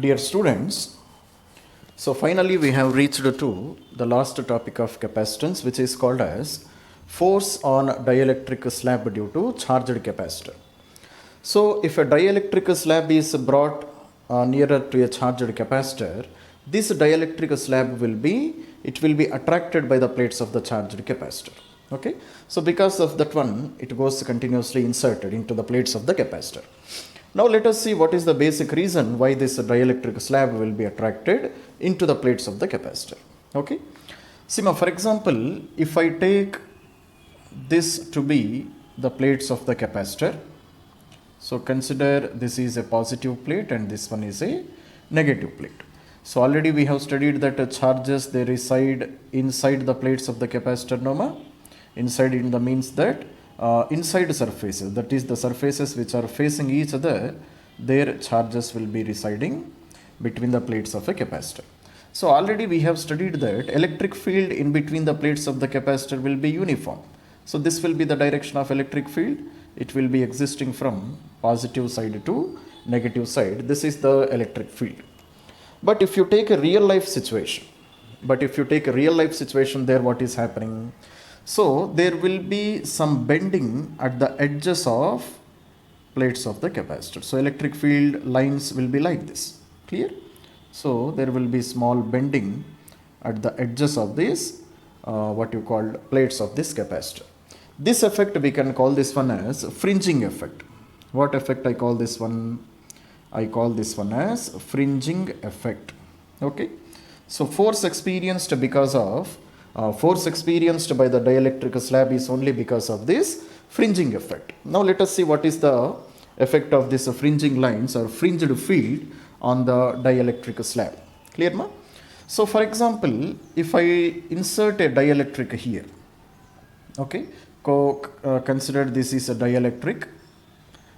Dear students, so finally we have reached to the last topic of capacitance, which is called as force on dielectric slab due to charged capacitor. So if a dielectric slab is brought nearer to a charged capacitor, this dielectric slab will be attracted by the plates of the charged capacitor. Okay, so because of that one, it goes continuously inserted into the plates of the capacitor. Now let us see what is the basic reason why this dielectric slab will be attracted into the plates of the capacitor. Okay, see now, for example, if I take this to be the plates of the capacitor, so consider this is a positive plate and this one is a negative plate. So already we have studied that charges, they reside inside the plates of the capacitor, Noma. Inside in the means that inside surfaces, that is the surfaces which are facing each other, their charges will be residing between the plates of a capacitor. So already we have studied that electric field in between the plates of the capacitor will be uniform. So this will be the direction of electric field. It will be existing from positive side to negative side. This is the electric field. But if you take a real life situation, there what is happening? So there will be some bending at the edges of plates of the capacitor. So electric field lines will be like this. Clear? So there will be small bending at the edges of this plates of this capacitor. This effect we can call this one as fringing effect. What effect I call this one? I call this one as fringing effect. Okay. So force experienced by the dielectric slab is only because of this fringing effect. Now let us see what is the effect of this fringing lines or fringed field on the dielectric slab. Clear, ma? So for example, if I insert a dielectric here, okay, consider this is a dielectric,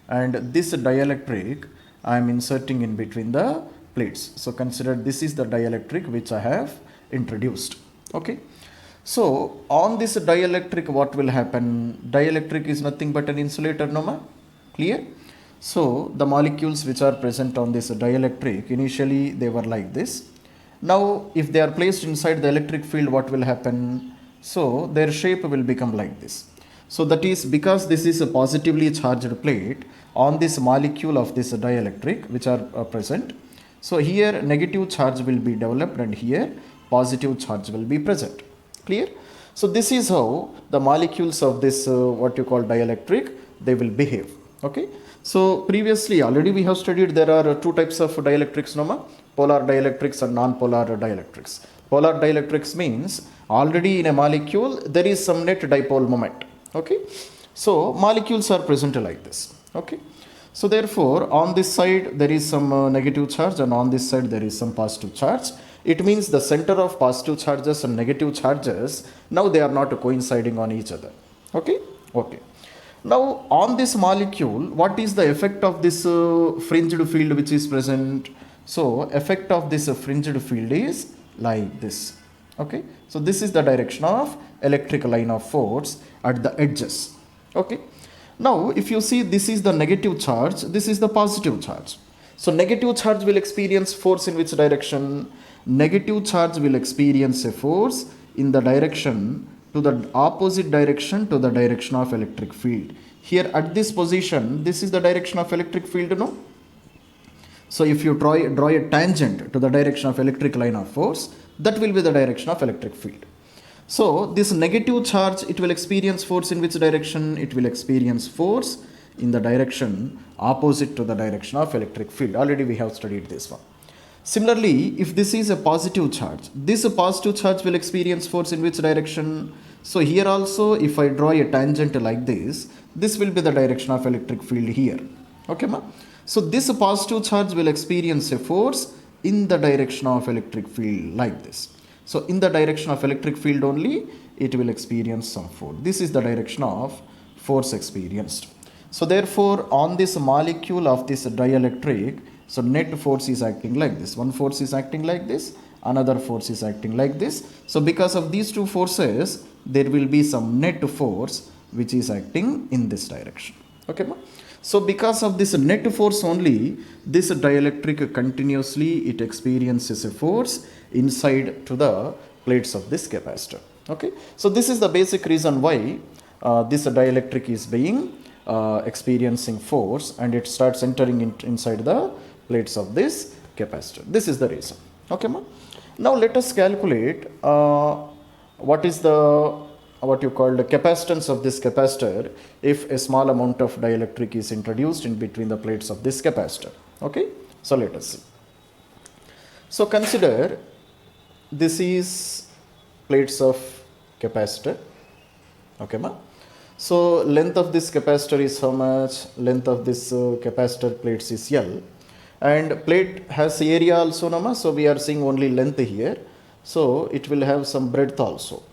and this dielectric I am inserting in between the plates. So consider this is the dielectric which I have introduced. Okay. So on this dielectric, what will happen? Dielectric is nothing but an insulator, Noma. Clear? So the molecules which are present on this dielectric, initially they were like this. Now if they are placed inside the electric field, what will happen? So their shape will become like this. So that is because this is a positively charged plate on this molecule of this dielectric which are present. So here negative charge will be developed and here positive charge will be present. Clear? So this is how the molecules of this dielectric, they will behave. Okay. So previously already we have studied there are two types of dielectrics, Noma, polar dielectrics and non-polar dielectrics. Polar dielectrics means already in a molecule there is some net dipole moment. Okay. So molecules are present like this. Okay. So therefore on this side there is some negative charge and on this side there is some positive charge. It means the center of positive charges and negative charges, now they are not coinciding on each other. Okay. Okay. Now on this molecule, what is the effect of this fringed field which is present? So effect of this fringed field is like this. Okay. So this is the direction of electric line of force at the edges. Okay. Now if you see, this is the negative charge, this is the positive charge. So negative charge will experience force in which direction? Negative charge will experience a force in the direction to the opposite direction to the direction of electric field. Here at this position, this is the direction of electric field, no? So if you draw a tangent to the direction of electric line of force, that will be the direction of electric field. So this negative charge, it will experience force in which direction? It will experience force in the direction opposite to the direction of electric field. Already we have studied this one. Similarly, if this is a positive charge, this positive charge will experience force in which direction? So here also, if I draw a tangent like this will be the direction of electric field here. Okay, ma? So this positive charge will experience a force in the direction of electric field like this. So in the direction of electric field only, it will experience some force. This is the direction of force experienced. So therefore, on this molecule of this dielectric, so net force is acting like this. One force is acting like this, another force is acting like this. So because of these two forces, there will be some net force which is acting in this direction. Okay, ma? So because of this net force only, this dielectric continuously it experiences a force inside to the plates of this capacitor. Okay, so this is the basic reason why this dielectric is being experiencing force and it starts entering inside the plates of this capacitor. This is the reason. Okay, ma? Now let us calculate what is the what you call the capacitance of this capacitor if a small amount of dielectric is introduced in between the plates of this capacitor. Okay, so let us see. So consider this is plates of capacitor. Okay, ma? So length of this capacitor is how much? Length of this capacitor plates is L, and plate has area also, no, ma? So we are seeing only length here, so it will have some breadth also.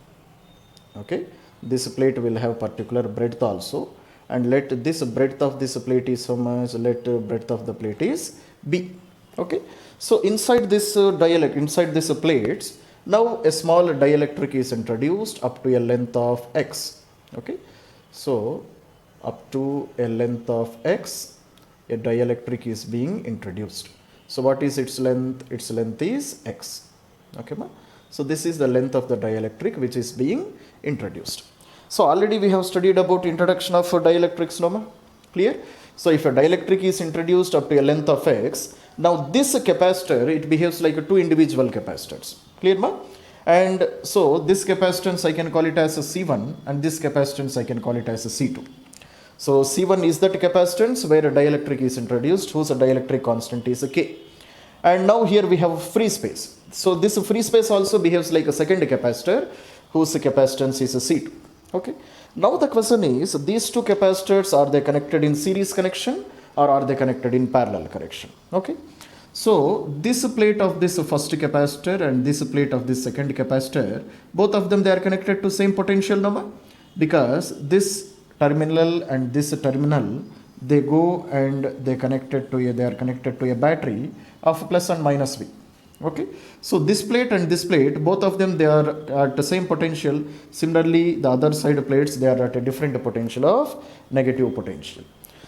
Okay, this plate will have particular breadth also, and let this breadth of this plate is how much? Let breadth of the plate is B. Okay, so inside this dielectric, inside this plates, now a small dielectric is introduced up to a length of X. Okay, so up to a length of X, a dielectric is being introduced. So what is its length? Its length is X. Okay, ma? So this is the length of the dielectric which is being introduced. So already we have studied about introduction of dielectrics, no, ma? Clear? So if a dielectric is introduced up to a length of X, now this capacitor, it behaves like two individual capacitors. Clear, ma? And so this capacitance I can call it as a C1, and this capacitance I can call it as a C2. So C1 is that capacitance where a dielectric is introduced whose dielectric constant is a K. And now here we have free space. So this free space also behaves like a second capacitor whose capacitance is a C2. Okay. Now the question is, these two capacitors, are they connected in series connection or are they connected in parallel connection? Okay. So this plate of this first capacitor and this plate of this second capacitor, both of them they are connected to same potential number, because this terminal and this terminal, they go and they are connected to a battery of plus and minus V. Okay, so this plate and this plate, both of them they are at the same potential. Similarly, the other side plates, they are at a different potential of negative potential.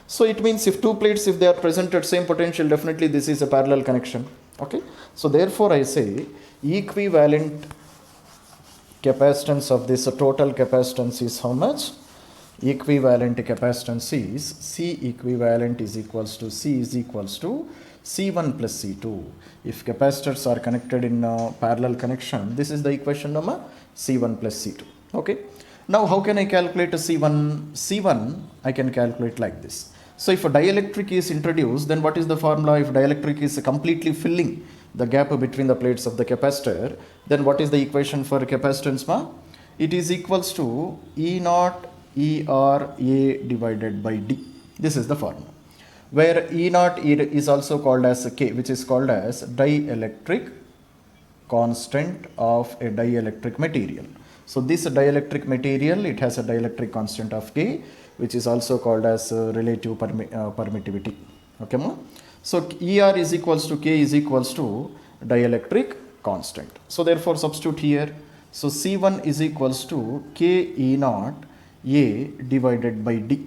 So it means if two plates, if they are present at same potential, definitely this is a parallel connection. Okay, so therefore I say equivalent capacitance of this total capacitance is how much? Equivalent capacitance is C equivalent is equals to C is equals to C1 plus C2. If capacitors are connected in parallel connection, this is the equation number C1 plus C2. Okay. Now how can I calculate a C1? C1 I can calculate like this. So if a dielectric is introduced, then what is the formula? If dielectric is completely filling the gap between the plates of the capacitor, then what is the equation for capacitance, ma? It is equals to E naught ER A divided by D. This is the formula, where E naught is also called as K, which is called as dielectric constant of a dielectric material. So this dielectric material, it has a dielectric constant of K, which is also called as relative permittivity. Okay, ma? So ER is equals to K is equals to dielectric constant. So therefore substitute here. So C1 is equals to K E naught A divided by D.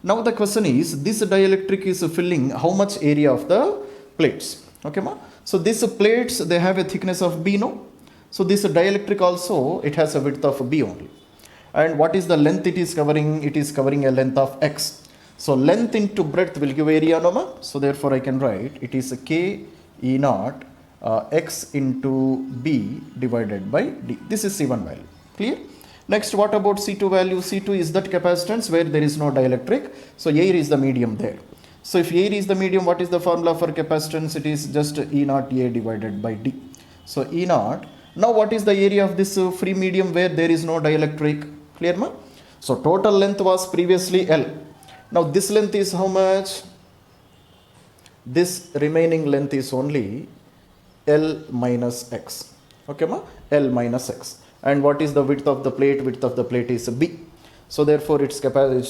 Now the question is, this dielectric is filling how much area of the plates? Okay, ma? So these plates, they have a thickness of B, no? So this dielectric also, it has a width of B only. And what is the length it is covering? It is covering a length of X. So length into breadth will give area, no, ma? So therefore I can write it is a K E naught X into B divided by D. This is C1 value. Clear? Next, what about C2 value? C2 is that capacitance where there is no dielectric. So air is the medium there. So if air is the medium, what is the formula for capacitance? It is just E naught A divided by D. So E naught. Now what is the area of this free medium where there is no dielectric? Clear, ma? So total length was previously L. Now this length is how much? This remaining length is only L minus X. Okay, ma? L minus X. And what is the width of the plate? Width of the plate is B. So therefore its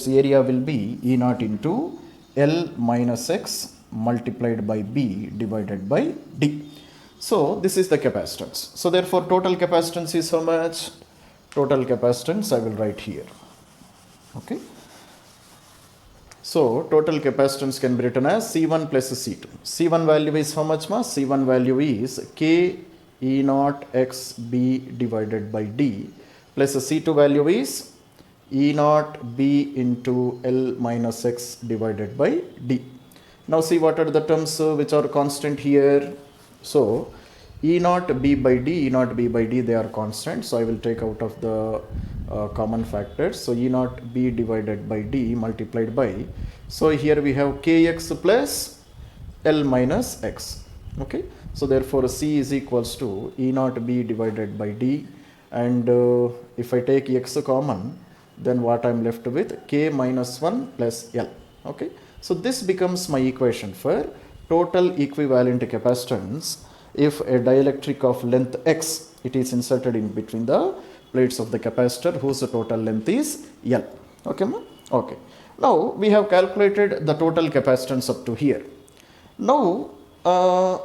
area will be E naught into L minus X multiplied by B divided by D. So this is the capacitance. So therefore total capacitance is how much? Total capacitance I will write here. Okay. So total capacitance can be written as C1 plus C2. C1 value is how much, ma? C1 value is K E naught x B divided by D plus C2 value is E naught B into L minus x divided by D. Now see what are the terms which are constant here. So E naught B by D, E naught B by D, they are constant. So I will take out of the common factors. So E naught B divided by D multiplied by. So here we have Kx plus L minus x. Okay. So therefore C is equals to E naught B divided by D. And if I take x common, then what I am left with? K minus 1 plus L. Okay. So this becomes my equation for total equivalent capacitance if a dielectric of length x, it is inserted in between the plates of the capacitor whose total length is L. Okay, ma? Okay. Now we have calculated the total capacitance up to here. Now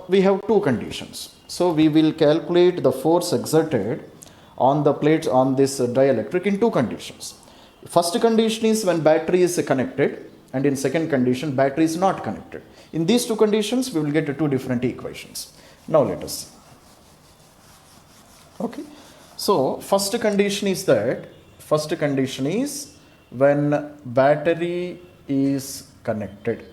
we have two conditions. So we will calculate the force exerted on the plates on this dielectric in two conditions. First condition is when battery is connected, and in second condition battery is not connected. In these two conditions we will get two different equations. Now let us see. Okay. So first condition is when battery is connected.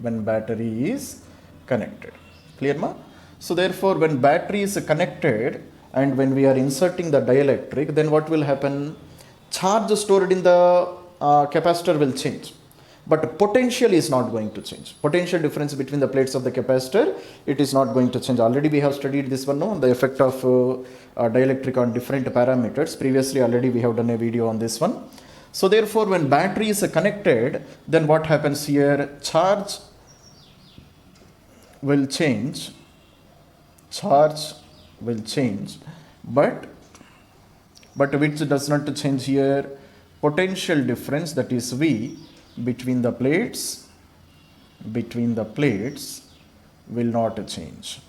When battery is connected. Clear, ma? So therefore when battery is connected and when we are inserting the dielectric, then what will happen? Charge stored in the capacitor will change, but potential is not going to change. Potential difference between the plates of the capacitor, it is not going to change. Already we have studied this one, no? The effect of dielectric on different parameters. Previously already we have done a video on this one. So therefore when battery is connected, then what happens here? Charge will change. Charge will change, but which does not change here? Potential difference, that is V, between the plates will not change.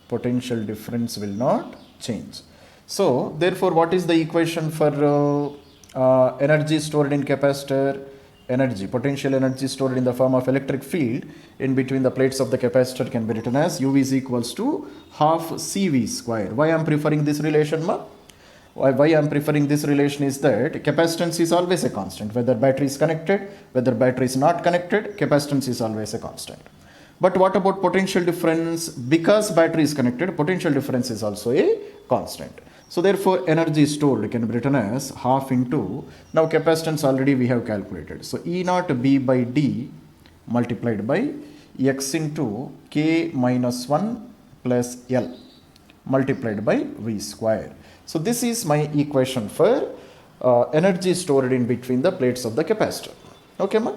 Potential difference will not change. So therefore what is the equation for energy stored in capacitor? Energy, potential energy stored in the form of electric field in between the plates of the capacitor can be written as U is equals to half CV square. Why I am preferring this relation, ma? Why I am preferring this relation is that capacitance is always a constant. Whether battery is connected, whether battery is not connected, capacitance is always a constant. But what about potential difference? Because battery is connected, potential difference is also a constant. So therefore energy stored can be written as half into, now capacitance already we have calculated. So E naught B by D multiplied by x into K minus 1 plus L multiplied by V square. So this is my equation for energy stored in between the plates of the capacitor. Okay, ma?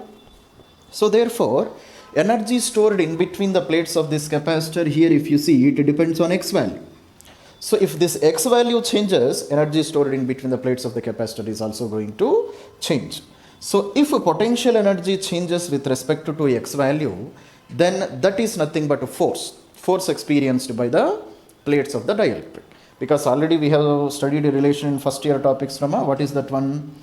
So therefore energy stored in between the plates of this capacitor, here if you see, it depends on x value. So if this x value changes, energy stored in between the plates of the capacitor is also going to change. So if a potential energy changes with respect to x value, then that is nothing but a force experienced by the plates of the dielectric. Because already we have studied a relation in first year topics, Rama. What is that one?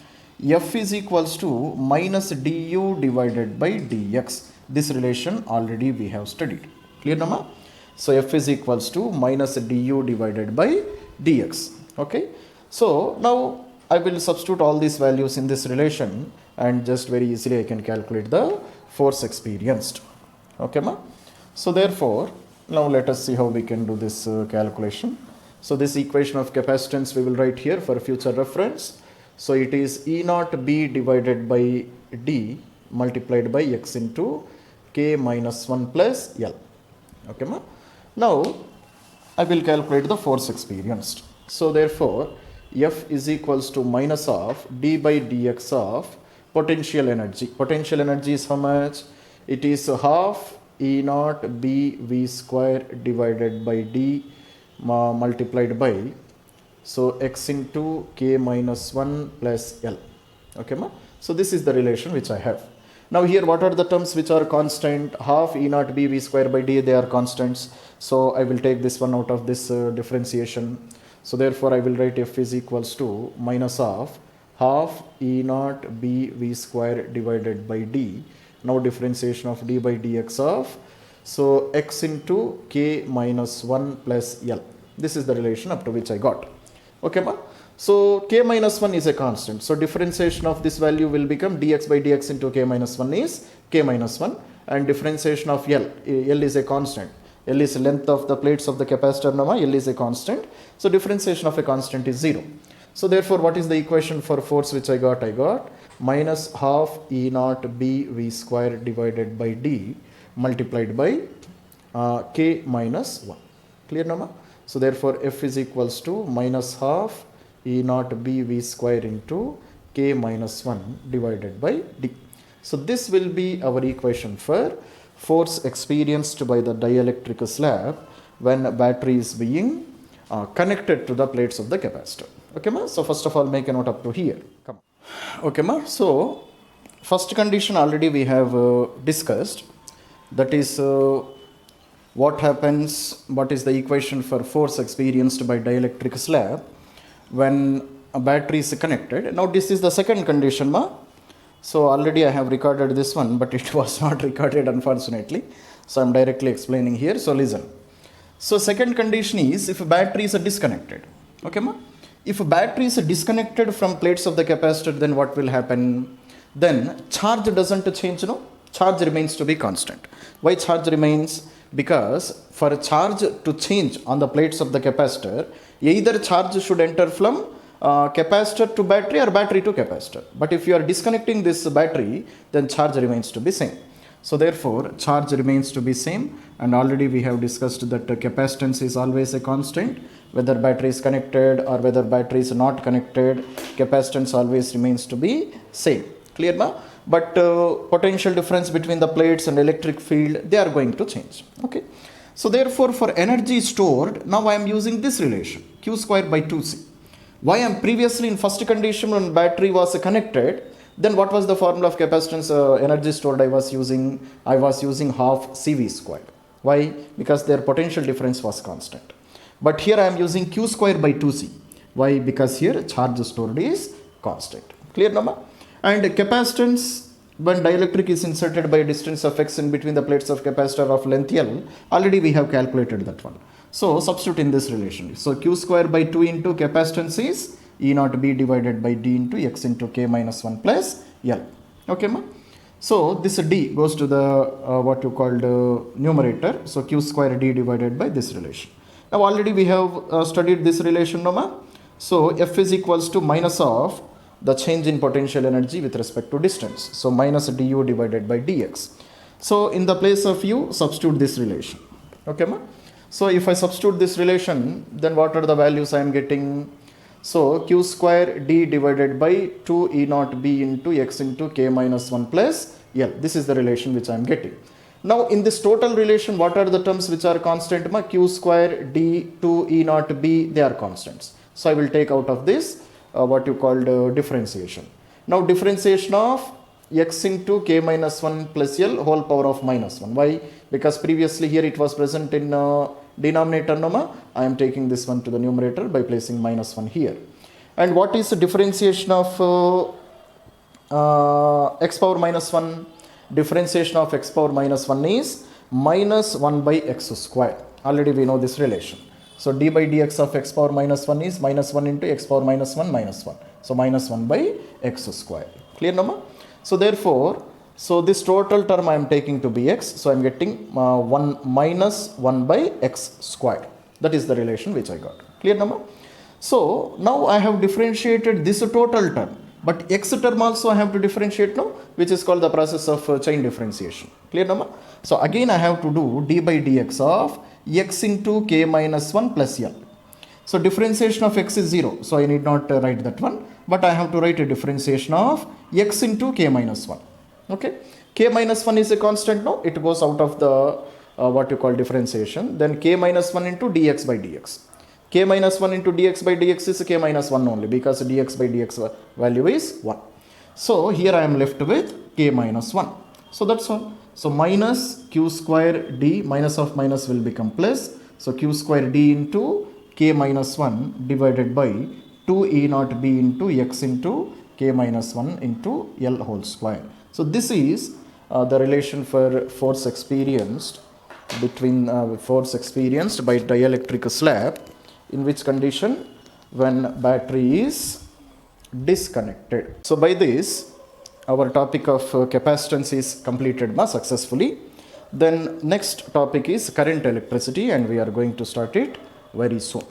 F is equals to minus du divided by dx. This relation already we have studied. Clear, Rama? So F is equals to minus du divided by dx. Okay. So now I will substitute all these values in this relation and just very easily I can calculate the force experienced. Okay, ma? So therefore, now let us see how we can do this calculation. So this equation of capacitance we will write here for future reference. So it is E naught B divided by D multiplied by x into K minus 1 plus L. Okay, ma? Now I will calculate the force experienced. So therefore F is equals to minus of d by dx of potential energy. Potential energy is how much? It is half E naught B V square divided by D multiplied by, so x into K minus 1 plus L. Okay, ma? So this is the relation which I have. Now here what are the terms which are constant? Half E naught B V square by D, they are constants. So I will take this one out of this differentiation. So therefore I will write F is equals to minus of half E naught B V square divided by D. Now differentiation of d by dx of, so x into k minus 1 plus L. This is the relation up to which I got. Okay, ma? So k minus 1 is a constant. So differentiation of this value will become dx by dx into k minus 1 is k minus 1, and differentiation of L is a constant. L is length of the plates of the capacitor, nama, L is a constant. So differentiation of a constant is 0. So therefore, what is the equation for force which I got? I got minus half E naught B V square divided by D multiplied by k minus 1. Clear, nama? So therefore, F is equals to minus half E naught B V square into k minus 1 divided by D. So this will be our equation for force experienced by the dielectric slab when a battery is being connected to the plates of the capacitor. Okay, ma? So first of all, make a note up to here. Come. Okay, ma? So first condition already we have discussed. That is what happens, what is the equation for force experienced by dielectric slab when a battery is connected. Now this is the second condition, ma. So already I have recorded this one, but it was not recorded unfortunately. So I am directly explaining here. So listen. So second condition is if a battery is disconnected. Okay, ma? If a battery is disconnected from plates of the capacitor, then what will happen? Then charge doesn't change, no? Charge remains to be constant. Why charge remains? Because for a charge to change on the plates of the capacitor, either charge should enter from capacitor to battery or battery to capacitor. But if you are disconnecting this battery, then charge remains to be same. So therefore, charge remains to be same, and already we have discussed that capacitance is always a constant. Whether battery is connected or whether battery is not connected, capacitance always remains to be same. Clear, ma? But potential difference between the plates and electric field, they are going to change. Okay. So therefore, for energy stored, now I am using this relation, Q square by 2C. Why I am previously in first condition when battery was connected, then what was the formula of capacitance energy stored I was using? I was using half CV square. Why? Because their potential difference was constant. But here I am using Q square by 2C. Why? Because here charge stored is constant. Clear, nama? And capacitance, when dielectric is inserted by a distance of x in between the plates of capacitor of length L, already we have calculated that one. So substitute in this relation. So Q square by 2 into capacitance is E naught B divided by D into x into k minus 1 plus L. Okay, ma? So this D goes to the what you called numerator. So Q square D divided by this relation. Now already we have studied this relation, no, ma? So F is equals to minus of the change in potential energy with respect to distance. So minus du divided by dx. So in the place of u, substitute this relation. Okay, ma? So if I substitute this relation, then what are the values I am getting? So q square d divided by 2 E naught b into x into k minus 1 plus L. This is the relation which I am getting. Now in this total relation, what are the terms which are constant? Ma? Q square d 2 E naught b, they are constants. So I will take out of this what you called differentiation. Now differentiation of x into k minus 1 plus L whole power of minus 1. Why? Because previously here it was present in denominator, no, I am taking this one to the numerator by placing minus 1 here. And what is the differentiation of x power minus 1? Differentiation of x power minus 1 is minus 1 by x square. Already we know this relation. So d by dx of x power minus 1 is minus 1 into x power minus 1 minus 1. So minus 1 by x square. Clear, nama? So therefore, so this total term I am taking to be x. So I am getting 1 minus 1 by x square. That is the relation which I got. Clear, nama? So now I have differentiated this total term. But x term also I have to differentiate now, which is called the process of chain differentiation. Clear, nama? So again I have to do d by dx of x into k minus 1 plus L. So differentiation of x is 0. So I need not write that one. But I have to write a differentiation of x into k minus 1. Okay. K minus 1 is a constant now. It goes out of the what you call differentiation. Then k minus 1 into dx by dx. K minus 1 into dx by dx is k minus 1 only, because dx by dx value is 1. So here I am left with k minus 1. So that's all. So minus q square d, minus of minus will become plus. So q square d into k minus 1 divided by 2 E naught b into x into K minus 1 into L whole square. So this is the relation for force experienced between force experienced by dielectric slab, in which condition? When battery is disconnected. So by this, our topic of capacitance is completed successfully. Then next topic is current electricity, and we are going to start it very soon.